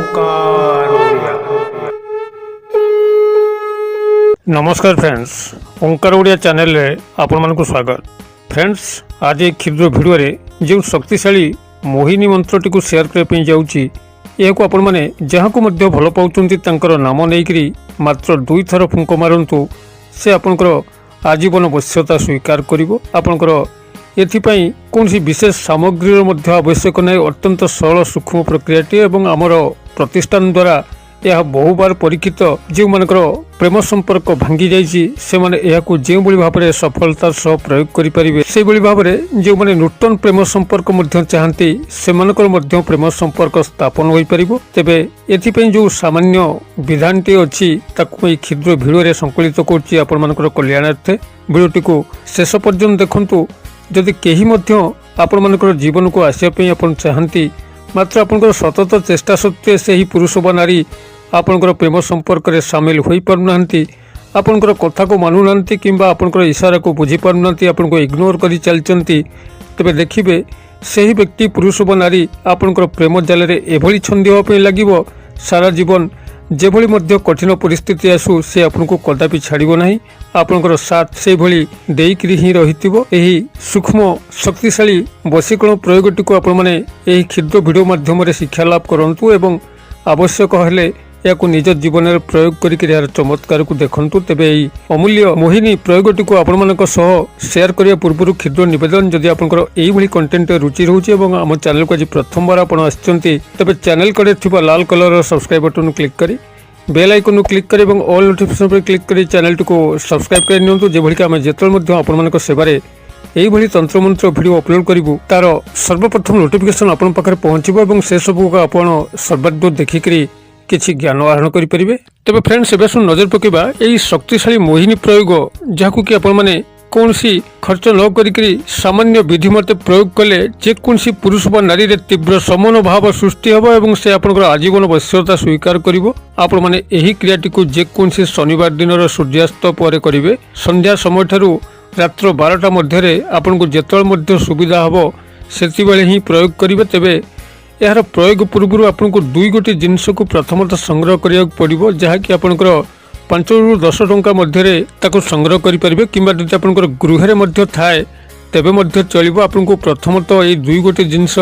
ओंकार ओडिया। नमस्कार फ्रेंड्स, ओंकार ओडिया चैनल रे आपण मानकु स्वागत। फ्रेंड्स, आज एक क्षुद्र वीडियो रे जो शक्तिशाली मोहिनी मंत्रटी को शेयर करने जाऊँगी, यह आपण मैंने जहाँ को मध्य भल पाउछंती तांकर नाम नेइकरी मात्र 2 थर फुंक मारंतु, से आपणकर आजीवन वश्यता स्वीकार करिवो। आपणकर एथिपाई कौन विशेष सामग्री मध्य आवश्यक नहीं, अत्यंत सरल सूक्ष्म प्रक्रियाटी एवं आमर प्रतिष्ठान द्वारा यह बहुबार परीक्षित। जो मानकर प्रेम संपर्क भांगी जाइछि से माने यह जो भाव में सफलतार सह प्रयोग करें, से भाव में जो मैंने नूतन प्रेम संपर्क मध्य चाहती से मध्य प्रेम संपर्क स्थापन हो पार। तेबे एथिपाई जो सामान्य विधानटी अच्छी ताकू क्षुद्र भिडियो संकलित करुच्ची आपण मानकर कल्याणार्थे। भिडियोटी को शेष पर्यंत देखंतु। जदि केही मध्य आपण मानकर जीवन को आसिया आपण चाहती, मात्र आपनकर सतत चेष्टा सत्वे से ही पुरुष बा नारी आपनकर प्रेम संपर्क रे शामिल होई पारुनांती, आपनकर कथा को मानुनांती किंबा आपनकर इशारा को बुझी पारुनांती, आपन को इग्नोर करी चलचंती, तबे देखिबे सही व्यक्ति पुरुष बा नारी आपनकर प्रेम जाल रे एभली छंदी होबा पे लागिवो। सारा जीवन जेभली मध्य कठिन परिस्थिति आसु से आपनको कदापि छाड़िबो नाही, आपनकर साथ से भली देइकरी ही रहितिबो। एही सूक्ष्म शक्तिशाली वशीकरण प्रयोगटी को आपण माने एही क्षुद्र वीडियो माध्यम रे शिक्षा लाभ करंतु एवं आवश्यक हेले याकु निज जीवन में प्रयोग करके यार चमत्कार को देखंतु। तेबे एही अमूल्य मोहिनी प्रयोगटी को आपण मानक सह शेयर करिया पूर्व क्षुद्र निवेदन, जदि आपनकर एही भली कंटेंट रुचि रहउची एवं हम चैनल को आज प्रथम बार आपण आछंती, तबे चैनल कड़े थिबा लाल कलर सब्सक्राइब बटन क्लिक करी बेल आइकन क्लिक करी एवं ऑल नोटिफिकेशन पर क्लिक करी चैनल को सब्सक्राइब कर नियंतु। जे भली कि हम जेतल मध्य आपण मानक सेवारे एही भली तंत्र मंत्र वीडियो अपलोड करिवु, तार सर्वप्रथम नोटिफिकेशन आपण पाखरे पहुंचबो एवं से सब को आपण सर्वाधिक देखिकरी किछि ज्ञान आहरण करि परिबे। तबे फ्रेंड्स, एबे सुन नजर पकेबा एही शक्तिशाली मोहिनी प्रयोग, जाकु कि आपण माने कौनसी खर्च न करिकरी सामान्य विधि मते प्रयोग कले जेकोसी पुरुष बा नारी रे तीव्र समन भाव सृष्टि हबो एवं से आपनकर आजीवन वश्यता स्वीकार करिवो। आपण माने एही क्रियाटी को जेकोसी शनिवार दिन रो सूर्यास्त परे करिवे। संध्या समय ठारू रात्र 12टा मध्य रे आपनको जेतल मध्य सुविधा हबो सेति बेले ही प्रयोग करिवे। तेबे यार प्रयोग पूर्व आपको 2 गोटी जिनस को प्रथमतः संग्रह करिया पड़िबो, जहाँ कि आपनकर 5 ରୁ 10 टंका मध्य ताको संग्रह करि परिबे किंबा जदि आपनकर गृह मध्य थाए तेबे मध्य चलिबो। आपनको प्रथमतः ये 2 गोटी जिनस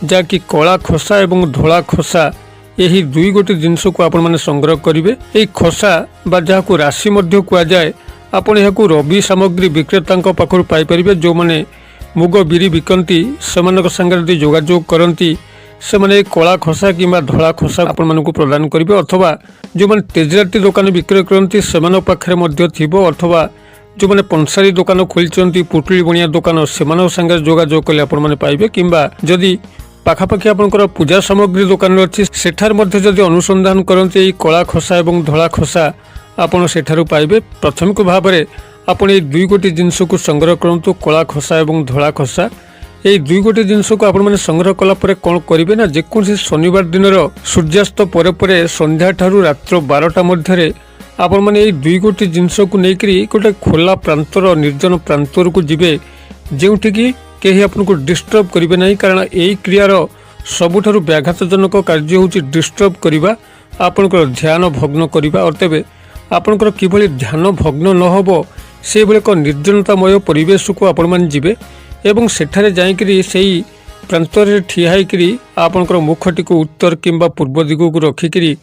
जहाँ कि कला खसा एवं धला खसा, यही 2 गोटी जिनस को आपण माने संग्रह करिवे। एई खसा बा जहाँ को राशि मध्य कुआ जाए, आपण यहाकू रवि सामग्री विक्रेतांक पाखरु पाई परिबे। जो माने मुग बिरी बिकंती सेमानक संगे जदि जोगाजोग करंती से माने कला खसा किंबा धला खसा आपण मानकु प्रदान करिवे, अथवा जो माने तेजराती दुकान विक्रय करंती सेमान पाखरे मध्य थिबो, अथवा जो माने पंसारी दुकान खोलिचंती पुटली बनिया दुकान सेमान संगे जोगाजोग कले आपण माने पाइबे। किंबा जदि पाखापाखि आपनकर पूजा सामग्री दुकान अछि सेठार मध्य जदि अनुसंधान करंती एई कला खसा एवं धला खसा आपण सेठारु पाइबे। प्राथमिक भाव में आपण एई 2 गोटी जिनस को संग्रह करंतु, कला खसा एवं धला खसा। यही 2 गोटी जिनस को आपण माने संग्रह कला परे कोन करिवे ना, जेकोसी शनिवार दिन सूर्यास्त परे परे संध्या ठारू रात्र 12टा मध्य आपण माने एई 2 गोटी जिनस को नेकरी गोटे खोला प्रांतर निर्जन प्रांतर को जिवे, जेउठी कि केही आपनको डिस्टर्ब करिवे नाही। कारण एई क्रियार सबुठारु व्याघातजनक कार्य होउची डिस्टर्ब करिवा, आपनकर ध्यान भग्न करिवा। और तेबे आपनकर किभली ध्यान भग्न न होबो से भली एक निर्जनतामय परिवेश को आपण मान जिवे एवं सेठारे जाइकरी सेही प्रांतर रे ठिया होइकरी आपनकर मुखटी को उत्तर किंबा पूर्व दिगो को रखिकरी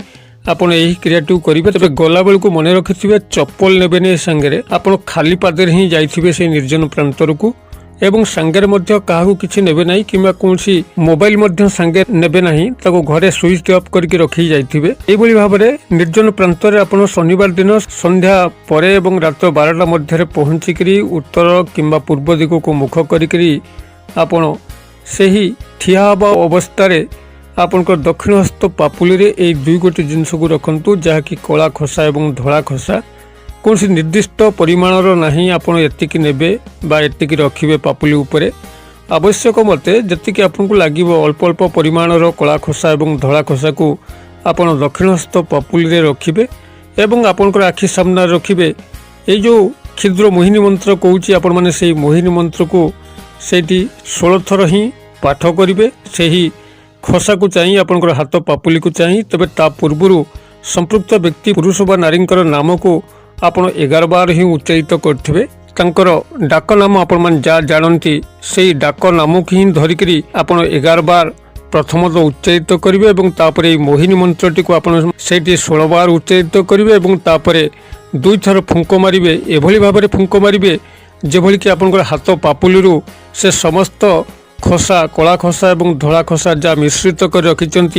आपण एही क्रियाटी करिवे। तबे गला बेल को मने रखिथिबे चप्पल नेबे ने संगे, आपण खाली पादर ही जाइथिबे से निर्जन प्रांतर को एवं संगे मध्य काहू किछि नेबे नाही किंबा कोनसी मोबाइल मध्य संगे नेबे नाही, ताको घरे स्विच ऑफ करके रखि जाइथिबे। एई भली भाबरे निर्जन प्रांतर आपण शनिवार दिन संध्या परे एवं रात 12टा मध्य पहुंचिकरी उत्तर किंबा पूर्व दिगो को मुख करिकरी आपण सेही ठिया हबा अवस्था आपनकर दक्षिण हस्त पापुली रे एई 2 गोटी जिनस को रखंतु, जहाँ कि कला खसा एवं धला खसा। कौन निर्दिष्ट परिमाणर नाही, आपण एतिकी नेबे बा एतिकी रखिबे पापुली उपरे। आवश्यक मते जतिकी आपनको लागिबो अल्प अल्प परिमाणर कला खसा एवं धला खसा को आपण दक्षिण हस्त पापुली रे रखिबे एवं आपनकर आखि सामना रखिबे। ए जो क्षुद्र मोहिनी मंत्र कहूची आपण माने सेही मोहिनी मंत्र को सेठी 16 थर ही पाठ करिवे। सेही खसा को चाहिए आपंकर हाथ पापुली को चाहिए तेज ता पूर्व संपृक्त व्यक्ति पुरुष बा नारी नाम को आपण 11 बार ही उच्चारित करेंगे। तांकर डाक नाम आपण जा जानती से डाक नाम की ही धरिकी आपण 11 बार प्रथम तो उच्चारित करेंगे और तापर मोहिनी मंत्रटी को आपण से 16 बार उच्चारित करेंगे और तापर 2 थर फुंक मारे एभली भाव में फुंक मारे जेभली कि आपंकर हाथ पापुली से समस्त खसा कला खसा और धला खसा जहाँ मिश्रित कर रखिंट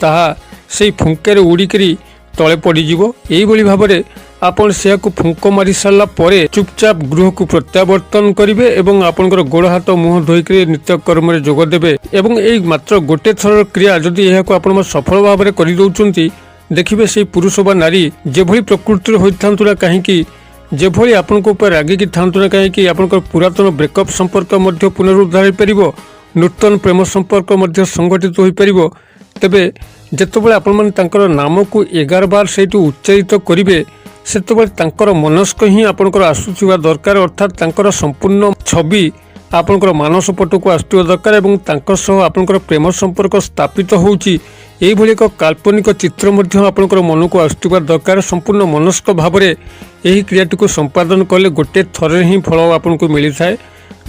ताहा से फुंके उड़िकी तले पड़ीज यही भाव में आपण से फुंक मारी सारा पर चुपचाप गृह को प्रत्यावर्तन करेंगे और आपंकर गोड़ हाथ मुह धोईक नित्यकर्म में जोगदेवे और मात्र गोटे थर क्रिया जदि यह आप सफल भाव में कर देखिए से पुरुष बा नारी जेभली प्रकृति होता ना कहीं जेभली आपण उपर रागिकी था ना कहीं आपंकर पुरातन ब्रेकअप संपर्क पुनरुद्धार हो पार नूतन प्रेम संपर्क संगठित हो पार तेबे जितेबाला आपण नाम को 11 बार से उच्चारित करेंगे से मनस्क ही आपंकर आसुवा दरकार अर्थात संपूर्ण छवि आपंकर मानस पट को आसुवा दरकार और आपंकर प्रेम संपर्क स्थापित होउची यही एक काल्पनिक चित्र आपंकर मन को आसुवा दरकार संपूर्ण मनस्क भाव में यही क्रियाटी को संपादन कले गोटे थरे ही फल आपन को मिली थाए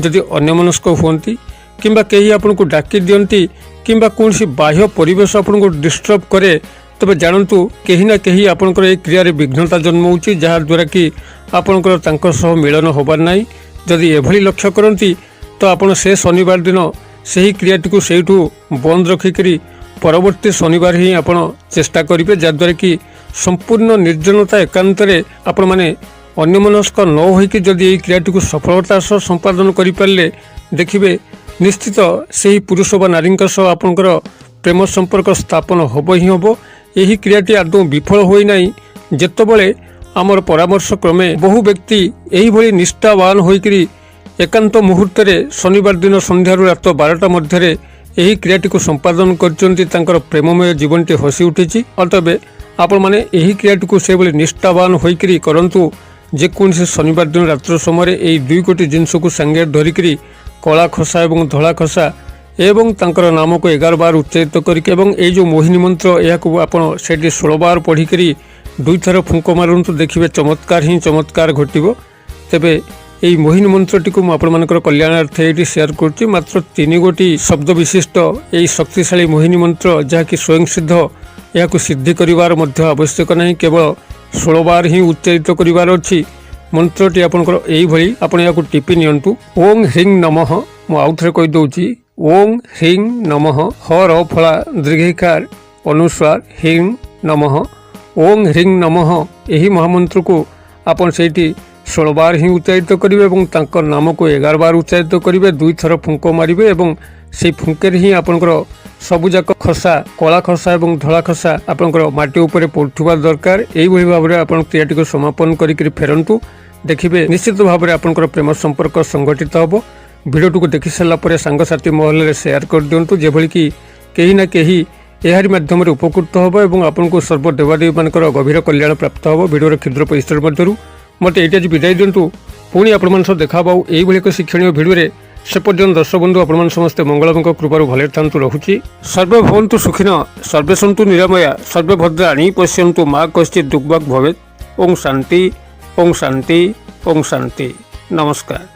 जदि अन्यमनस्क हुंती किंबा कहीं आपन को डाकी दियंती किंबा कौन बाह्य परिवेश आपन को डिस्टर्ब करे तबे जानतु कहीं ना कहीं आपंकर ये क्रिया विघ्नता जन्म होची जहाँद्वारा कि आपंकर तांको सह मिलन होबार नाई जदि एभली लक्ष्य करती तो आपन से शनिवार दिन सही क्रियाटी को सेठू बंद रखिकी परवर्ती शनिवार ही आपन चेष्टा करेंगे जहाँद्वारा कि संपूर्ण निर्जनता एकांत आपण मैंने अन्यमनस्क न होइकि जदि ये क्रियाटी को सफलता सह संपादन करें देखिए निश्चित से पुरुष बा नारी आपंकर प्रेम संपर्क स्थापन होब ही होब यही क्रियाटी आदौ विफल होना जितेबले आमर परामर्श क्रमे बहु व्यक्ति यही निष्ठावान होइकि एकांत मुहूर्त शनिवार दिन संध्यार रात 12टा मध्य यही क्रियाटी को संपादन कर प्रेममय जीवनटी हसी उठी अतबे आपण मैंने यही क्रियाटी को से निष्ठावान होइकि करंतु जेकोसी शनिवार दिन रात्र समय यही 2 कोटी जिनस को सांगे धरिकी कला खसा और धला खसा एवं तांकर नाम को 11 बार उच्चारित करके जो मोहिनी मंत्र यह आप 16 बार पढ़िकी 2 थर फुंक मारतु देखिए चमत्कार ही चमत्कार घटो तेबे यही मोहिनी मंत्रटी को मुझे कल्याणार्थ ये शेयर करुच्ची मात्र 3 गोटी शब्द विशिष्ट यही शक्तिशाली मोहिनी मंत्र जहाँकि स्वयं सिद्ध यह सिद्धि करार आवश्यक नहीं केवल 16 बार ही उच्चारित करार अच्छी मंत्रटी आपंकर यही आप टिपि नियंतु ओं ह्रीं नमः मु आउ थे कहीदे ओं ह्रीं नमः हर फला दीर्घिकार अनुस्वार ह्रीं नमः ओं ह्रीं नमः यही महामंत्र को आपन सेठी 16 बार ही उच्चारित करेंगे और नाम को 11 बार उच्चारित करेंगे 2 थर फुंक मारे और से फुंके ही आपंकर सबुजाक खसा कला खसा और धला खसा आपंकर माटी उपर पड़ुवा दरकार यही भाव में आप क्रियाटी को समापन करके फेरतु देखिए निश्चित भाव में आपंकर प्रेम संपर्क संगठित हम भिडियो को देखि सारापर सांगसाथी महल शेयर कर दिंतु जेभली कि कहीं ना कहीं यार माध्यम उपकृत हम और आपन को सर्वदेवादेवी मान गभीर कल्याण प्राप्त हम भिडियो क्षुद्र परिसर मध्य मत ये आज विदाय दिंतु पुणी आपण देखा यही एक शिक्षणीय भिडियो से पर्यटन दर्शक बंधु आपण समस्ते मंगलमय कृपार भले था रखुच्छी सर्वे भवन्तु सुखिन सर्वे सन्तु निरामया सर्वे भद्राणि पश्यन्तु मा कश्चित् दुर्भाग् भवेत् ओं शांति ओं शांति ओं शांति नमस्कार।